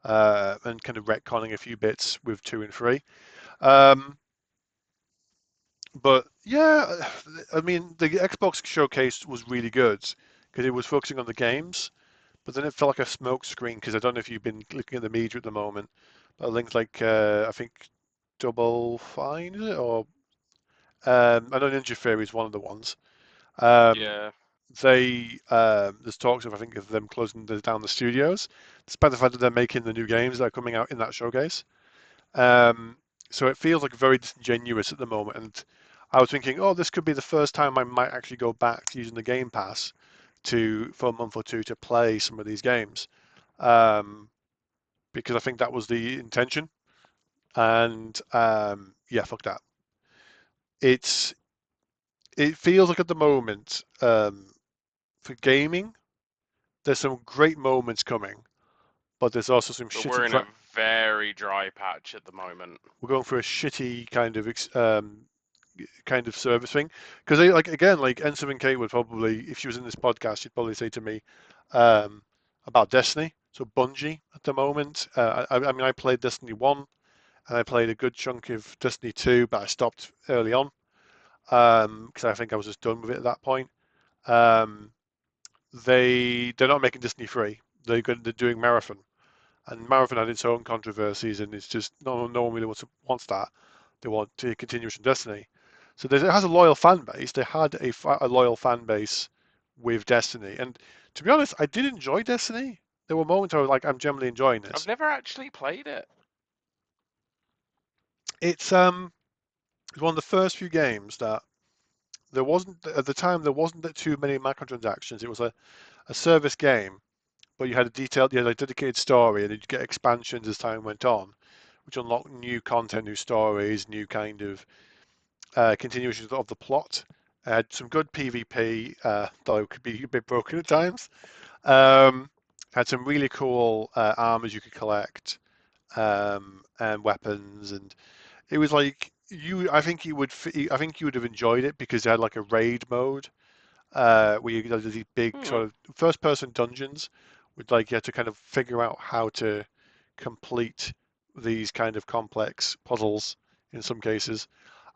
and kind of retconning a few bits with two and three. Um, But yeah, I mean, the Xbox showcase was really good because it was focusing on the games, but then it felt like a smoke screen because I don't know if you've been looking at the media at the moment, but things like I think Double Fine is it or I know Ninja Theory is one of the ones. Um, Yeah. there's talks of I think of them closing down the studios, despite the fact that they're making the new games that are coming out in that showcase. Um, so it feels like very disingenuous at the moment. And I was thinking, oh, this could be the first time I might actually go back to using the Game Pass for a month or two to play some of these games, um, because I think that was the intention. And yeah, fuck that. It's it feels like at the moment for gaming, there's some great moments coming, but there's also some But shitty we're in a crap. very dry patch at the moment. We're going for a shitty kind of service thing. Because like again, like N7K would probably, if she was in this podcast, she'd probably say to me um, about Destiny. So Bungie at the moment. I mean, I played Destiny 1 and I played a good chunk of Destiny 2, but I stopped early on because I think I was just done with it at that point. Um, they're not making Destiny 3. They're doing Marathon, and Marathon had its own controversies, and it's just no one really wants that. They want to continue from Destiny. So it has a loyal fan base. They had a loyal fan base with Destiny, and to be honest, I did enjoy Destiny. There were moments I was like, I'm generally enjoying I've this. never actually played it. It's it's one of the first few games that there wasn't at the time there wasn't that too many microtransactions. It was a service game, but you had a dedicated story, and you'd get expansions as time went on, which unlocked new content, new stories, new kind of continuations of the plot. Had some good PvP, though it could be a bit broken at times. Um, had some really cool armors you could collect, and weapons, and it was like you. I think you would have enjoyed it because they had like a raid mode where you had these big Hmm. sort of first-person dungeons with like you had to kind of figure out how to complete these kind of complex puzzles in some cases.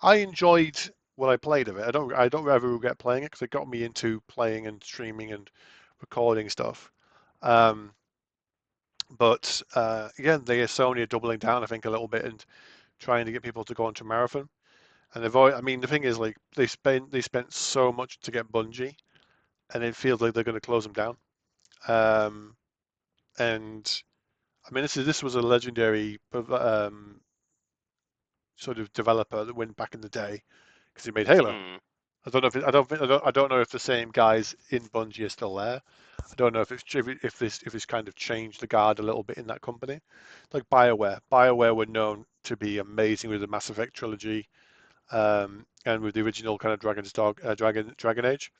I enjoyed what I played of it. I don't ever regret playing it because it got me into playing and streaming and recording stuff. Um, but again, Sony are doubling down, I think, a little bit and trying to get people to go onto Marathon. And I mean, the thing is, like, they spent so much to get Bungie, and it feels like they're going to close them down. Um, and I mean, this was a legendary sort of developer that went back in the day because he made Halo. Mm. I don't know if it, I don't think, I don't know if the same guys in Bungie are still there. I don't know if this kind of changed the guard a little bit in that company. Like BioWare. BioWare were known to be amazing with the Mass Effect trilogy, and with the original kind of Dragon Age.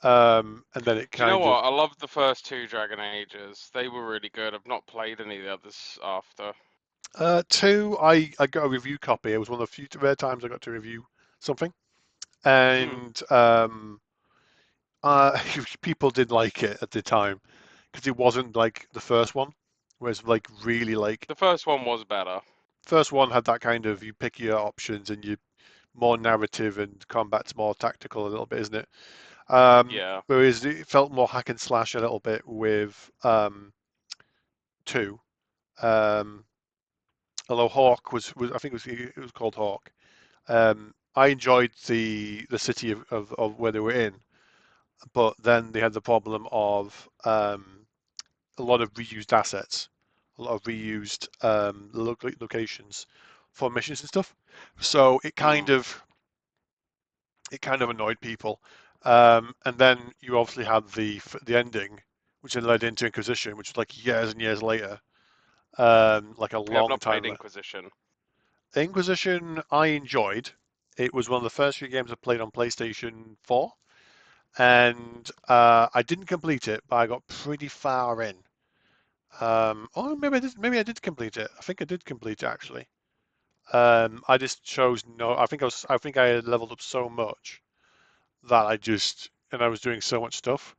And then it Do you know kind of what? I love the first two Dragon Ages. They were really good. I've not played any of the others after. two. I got a review copy. It was one of the few rare times I got to review something, Mm. and people did like it at the time because it wasn't like the first one, whereas like really like The first one was better. first one had that kind of you pick your options and you more narrative and combat's more tactical a little bit, isn't it? Yeah. Whereas it felt more hack and slash a little bit with two. Um, Although Hawk was I think it was called Hawk. I enjoyed the city of where they were in, but then they had the problem of a lot of reused assets, a lot of reused locations for missions and stuff. So Mm. it kind of annoyed people. And then you obviously had the ending, which then led into Inquisition, which was like years and years later, like a Yeah, I've long not played time. Inquisition. Inquisition, I enjoyed. It was one of the first few games I played on PlayStation 4, and I didn't complete it, but I got pretty far in. Oh, maybe I did. Maybe I did complete it. I think I did complete it actually. I just chose no. I think I was. I think I had leveled up so much that and I was doing so much stuff.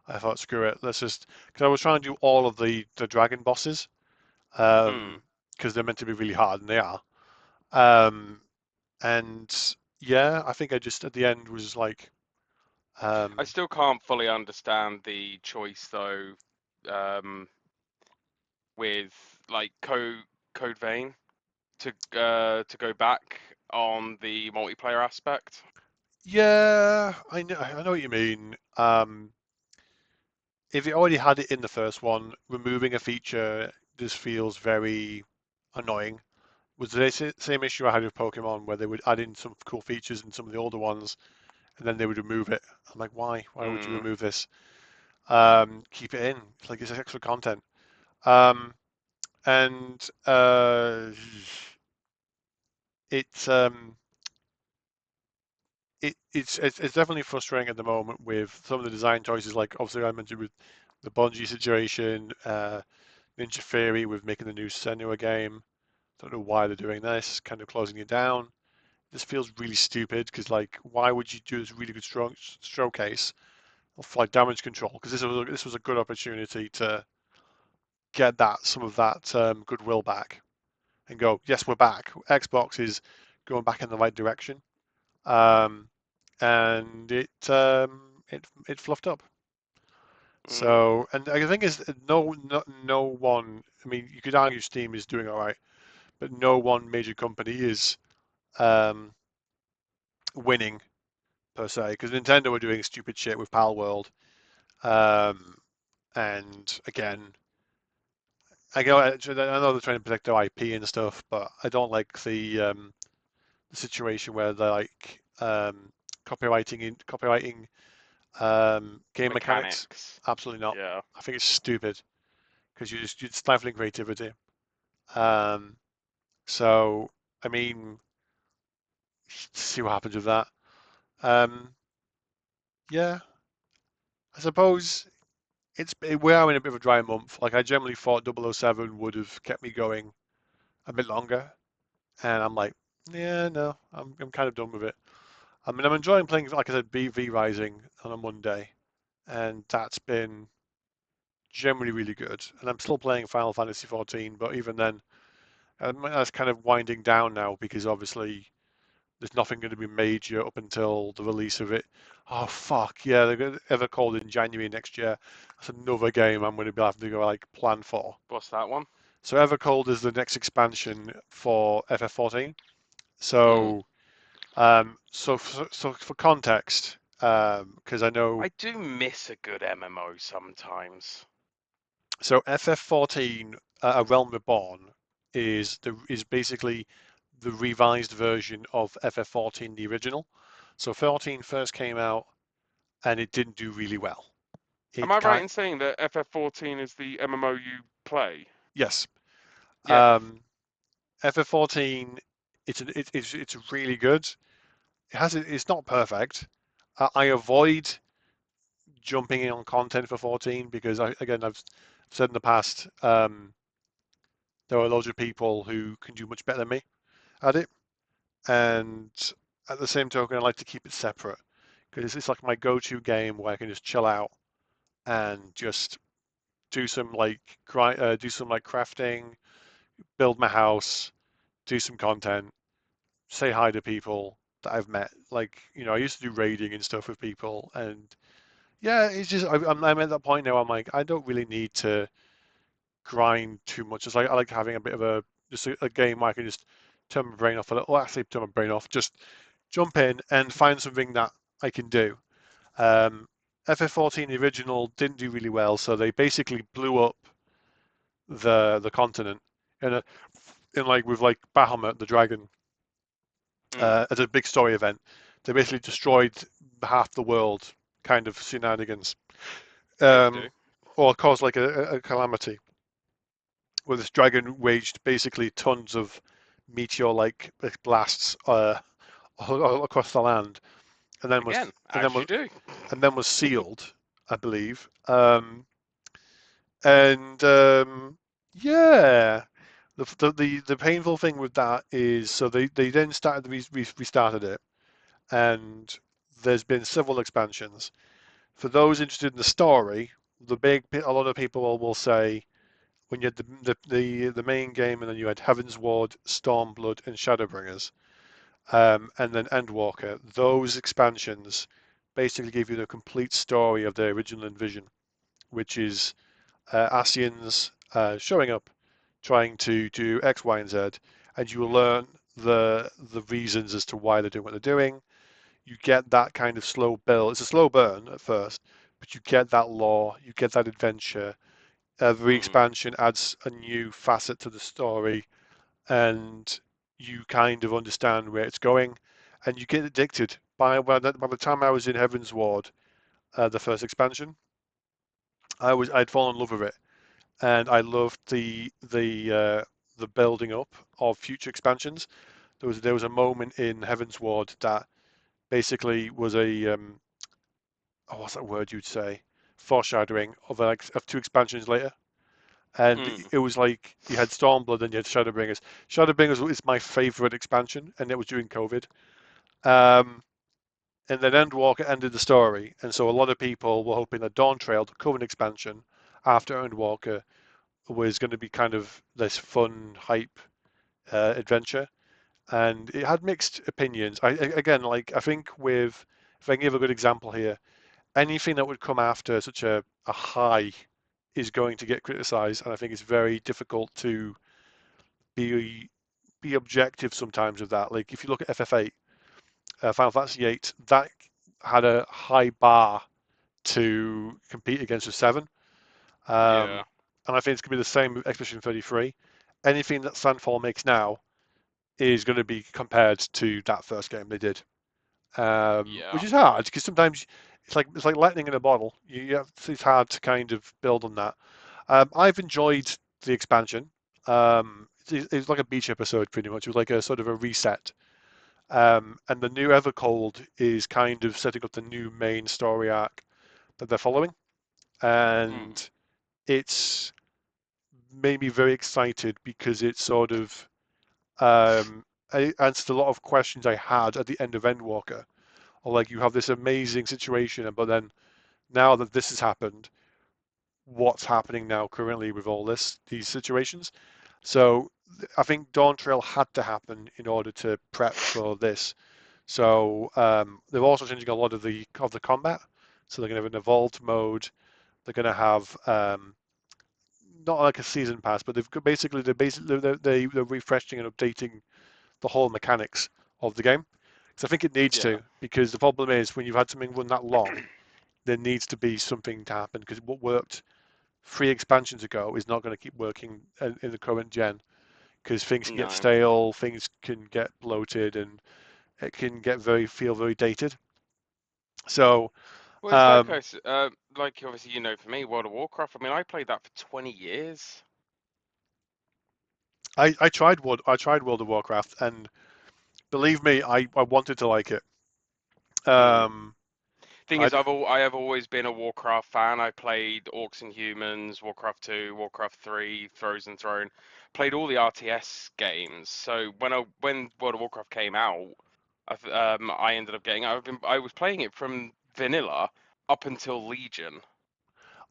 I thought, screw it. Let's just because I was trying to do all of the dragon bosses, Mm. because they're meant to be really hard, and they are. Um, and yeah, I think I just at the end was like, I um, still can't fully understand the choice though, um, with like Code Vein to go back on the multiplayer aspect. yeah, I know what you mean. If it already had it in the first one, removing a feature just feels very annoying. Was the same issue I had with Pokemon, where they would add in some cool features in some of the older ones, and then they would remove it. I'm like, why? Why would you Mm. remove this? Keep it in. It's like it's extra content. Um, and it's it's definitely frustrating at the moment with some of the design choices. Like obviously I mentioned with the Bungie situation, Ninja Theory with making the new Senua game. Don't know why they're doing this, kind of closing it down. This feels really stupid because like why would you do this really good showcase of like damage control? Because this was a good opportunity to get that some of that goodwill back and go, yes, we're back. Xbox is going back in the right direction. Um, and it fluffed up. Mm. So, and the thing is, no one. I mean, you could argue Steam is doing all right, but no one major company is um, winning per se. Because Nintendo were doing stupid shit with Pal World, um, and again, I know they're trying to protect their IP and stuff, but I don't like the situation where they're like copyrighting game mechanics. Mechanics. Absolutely not. Yeah. I think it's stupid because you're stifling creativity. Um, so I mean, see what happens with that. Um, yeah, I suppose we are in a bit of a dry month. Like I generally thought 007 would have kept me going a bit longer, and I'm like, yeah, no, I'm kind of done with it. I mean, I'm enjoying playing, like I said, BV Rising on a Monday, and that's been generally really good. And I'm still playing Final Fantasy 14, but even then, that's kind of winding down now because obviously there's nothing going to be major up until the release of it. Oh fuck yeah, they're going to Evercold in January next year. That's another game I'm going to be having to go like plan for. What's that one? So Evercold is the next expansion for FF14. Mm. So so for context, because I know, I do miss a good MMO sometimes. so FF14 A Realm Reborn is basically the revised version of FF14, the original. So 14 first came out and it didn't do really well. Am I It right kind in saying that FF14 is the MMO you play? Yes. Yeah. Um, FF14, it's really good. It's not perfect. I avoid jumping in on content for 14 because again I've said in the past there are loads of people who can do much better than me at it, and at the same token I like to keep it separate because it's like my go-to game where I can just chill out and just do some like crafting, build my house, do some content, say hi to people that I've met. Like, I used to do raiding and stuff with people, and yeah, it's just I'm at that point now. I'm like, I don't really need to grind too much. It's like I like having a bit of a game where I can just turn my brain off a little. Well, actually, turn my brain off. Just jump in and find something that I can do. Um, FF14 the original didn't do really well, so they basically blew up the continent in a in like with like Bahamut the dragon Mm. as a big story event. They basically destroyed half the world, kind of shenanigans, Yeah, they do. um, or caused like a calamity where this dragon waged basically tons of meteor-like blasts all across the land, and then was Again, and then as was you do. and then was sealed, I believe. And yeah, the painful thing with that is so they then restarted it, and there's been several expansions. For those interested in the story, a lot of people will say when you had the main game and then you had Heaven's Ward, Stormblood, and Shadowbringers, and then Endwalker. Those expansions basically give you the complete story of the original Envision, which is Asians showing up, trying to do X, Y, and Z, and you will learn the reasons as to why they're doing what they're doing. You get that kind of slow build. It's a slow burn at first, but you get that lore, you get that adventure. Every Mm. expansion adds a new facet to the story, and you kind of understand where it's going, and you get addicted. By the time I was in Heaven's Ward, the first expansion, I'd fallen in love with it, and I loved the building up of future expansions. There was a moment in Heaven's Ward that basically was a oh, what's that word you'd say? Foreshadowing of of two expansions later. And Mm. it was like you had Stormblood and you had Shadowbringers. Shadowbringers is my favorite expansion, and it was during COVID. Um, and then Endwalker ended the story, and so a lot of people were hoping that Dawn Trail, the Coven expansion, after Endwalker, was going to be kind of this fun, hype adventure. And it had mixed opinions. Again, like I think with, if I can give a good example here, anything that would come after such a high is going to get criticized, and I think it's very difficult to be be objective sometimes with that. Like if you look at FF8, Final Fantasy 8, that had a high bar to compete against with 7, Yeah. and I think it's going to be the same with Expedition 33. Anything that Sandfall makes now is going to be compared to that first game they did, Yeah. which is hard because sometimes it's like lightning in a bottle. It's hard to kind of build on that. I've enjoyed the expansion. It's like a beach episode, pretty much. It was like a sort of a reset. And the new Evercold is kind of setting up the new main story arc that they're following, Mm. and it's made me very excited because it sort of answered a lot of questions I had at the end of Endwalker. Or like you have this amazing situation, but then now that this has happened, what's happening now currently with all these situations? So I think Dawn Trail had to happen in order to prep for this. So they're also changing a lot of the combat. So they're going to have an evolved mode. They're going to have not like a season pass, but they're refreshing and updating the whole mechanics of the game. So I think it needs Yeah. to, because the problem is when you've had something run that long, there needs to be something to happen because what worked free expansions ago is not going to keep working in the current gen because things can get No. stale, things can get bloated, and it can get feel very dated. So Well, it's like um, like obviously for me, World of Warcraft. I mean, I played that for 20 years. I tried World of Warcraft, and believe me, I wanted to like it. Mm. Um, Thing I is, I have always been a Warcraft fan. I played Orcs and Humans, Warcraft 2, Warcraft 3, Frozen Throne, played all the RTS games. So when World of Warcraft came out, I ended up getting. I was playing it from vanilla up until Legion.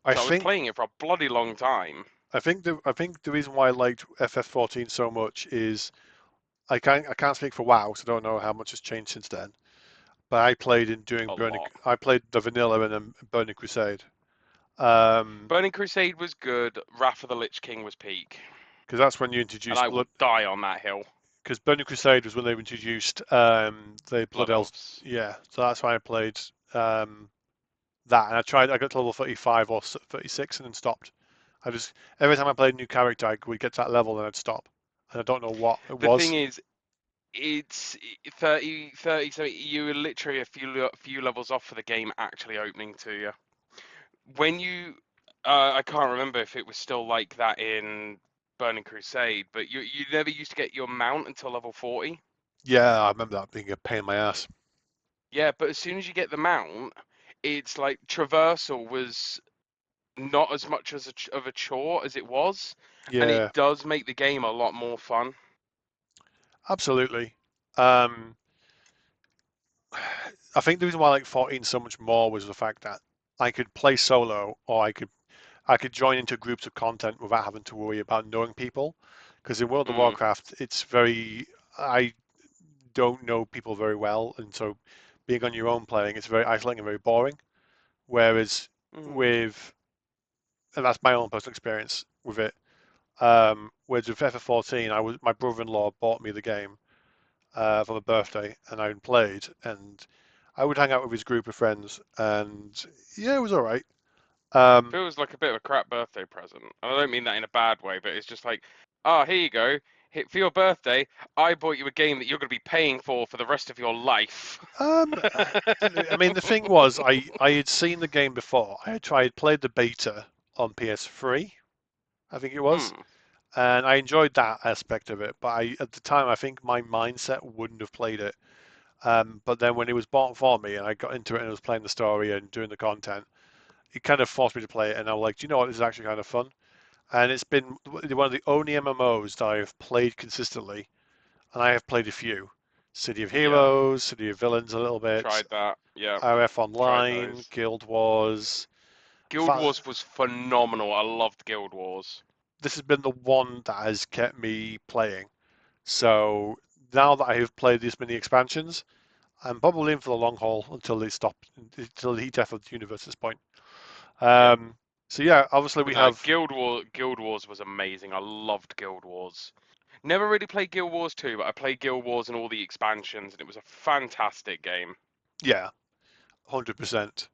I So I was think playing it for a bloody long time. I think the reason why I liked FF14 so much is I can't speak for WoW, so I don't know how much has changed since then. But I played in doing A Burning. lot. I played the vanilla and then Burning Crusade. Um, Burning Crusade was good. Wrath of the Lich King was peak, because that's when you and introduced I will blood. die on that hill. Because Burning Crusade was when they introduced the Blood Blood Elves. Elves. Yeah, so that's why I played that, and I got to level 35 or 36 and then stopped. I just every time I played a new character, I would get to that level and I'd stop, and I don't know what it The thing was. is, it's 30, so you were literally a few levels off for the game actually opening to you. When I can't remember if it was still like that in Burning Crusade, but you never used to get your mount until level 40. Yeah, I remember that being a pain in my ass. Yeah, but as soon as you get the mount, it's like traversal was not as much as of a chore as it was, and it Yeah, does make the game a lot more fun. absolutely. Um, I think the reason why I like 14 so much more was the fact that I could play solo or I could join into groups of content without having to worry about knowing people. Because in World of Mm, Warcraft, it's very I don't know people very well, and so being on your own playing, it's very isolating and very boring. Whereas mm. with and that's my own personal experience with it. Whereas with FF14, I was my brother-in-law bought me the game for my birthday, and I played, and I would hang out with his group of friends, and yeah, it was all right. Um, Feels like a bit of a crap birthday present. And I don't mean that in a bad way, but it's just like, ah, here you go. For your birthday, I bought you a game that you're going to be paying for the rest of your life. um, I mean, the thing was, I had seen the game before. I had tried played the beta on PS3, I think it was, Hmm. and I enjoyed that aspect of it. But at the time, I think my mindset wouldn't have played it. But then when it was bought for me and I got into it and I was playing the story and doing the content, it kind of forced me to play it. And I was like, do you know what? This is actually kind of fun. And it's been one of the only MMOs that I have played consistently, and I have played a few. City of Yeah, Heroes, City of Villains a little bit, tried that. Yeah, RF tried Online, those. Guild Wars. Guild Wars was phenomenal. I loved Guild Wars. This has been the one that has kept me playing. So now that I have played this many expansions, I'm probably in for the long haul until they stop, until the death of the universe at this point. Yep. Um, so yeah, obviously But we no, have Guild Wars was amazing. I loved Guild Wars. Never really played Guild Wars 2, but I played Guild Wars and all the expansions, and it was a fantastic game. yeah, 100%.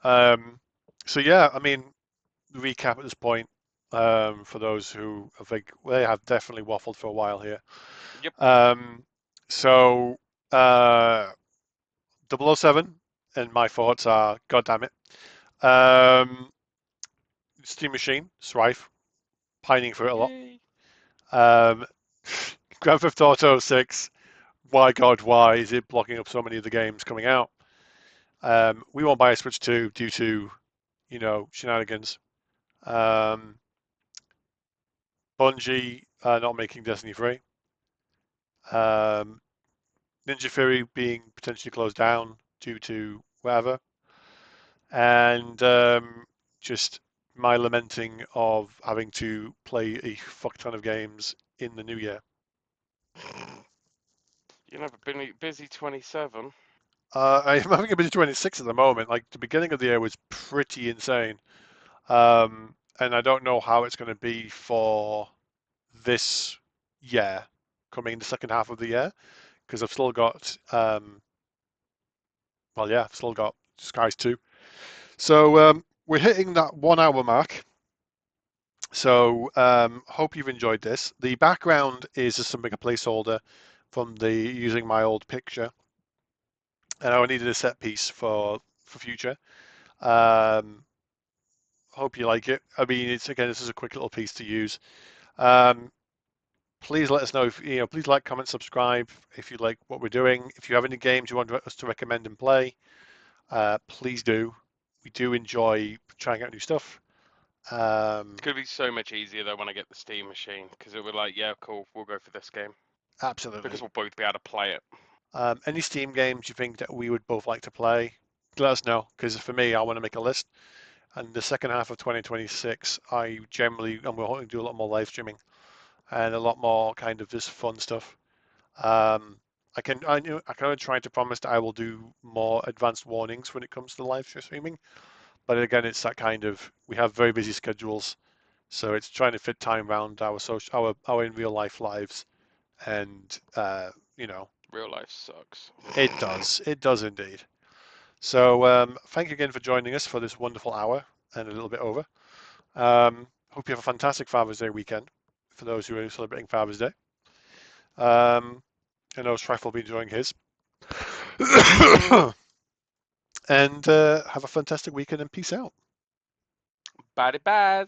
Um, so yeah, I mean, recap at this point for those who I think they have definitely waffled for a while here. Yep. Um, so uh, 007 and my thoughts are, God damn it. Um, Steam Machine, Strife, pining for it a lot. Yay. Um, Grand Theft Auto 6, why God, why is it blocking up so many of the games coming out? We won't buy a Switch 2 due to, shenanigans. Um, Bungie not making Destiny 3. Um, Ninja Theory being potentially closed down due to whatever. And just my lamenting of having to play a fuck ton of games in the new year. You never been busy 27. I'm having a busy 26 at the moment. Like the beginning of the year was pretty insane. And I don't know how it's going to be for this year, coming in the second half of the year, because I've still got, well, yeah, I've still got Skies 2. So we're hitting that 1 hour mark. So hope you've enjoyed this. The background is just something a placeholder from the using my old picture, and I needed a set piece for future. Um, hope you like it. I mean, it's again, this is a quick little piece to use. Um, please let us know if please like, comment, subscribe if you like what we're doing. If you have any games you want us to recommend and play, please do. We do enjoy trying out new stuff. It's Um, gonna be so much easier though when I get the Steam machine because it would like, yeah, cool, we'll go for this game because absolutely. we'll both be able to play it. Any Steam games you think that we would both like to play, let us know. Because for me, I want to make a list. And the second half of 2026, I generally, and we're hoping to do a lot more live streaming and a lot more kind of this fun stuff. I can only try to promise that I will do more advanced warnings when it comes to live streaming. But again, it's that kind of, we have very busy schedules. So it's trying to fit time around our our in real life lives. And, you know, Real life sucks. it does indeed. So thank you again for joining us for this wonderful hour and a little bit over. Hope you have a fantastic Father's Day weekend for those who are celebrating Father's Day. I know Strife will be enjoying his. And have a fantastic weekend and peace out. Bye bye.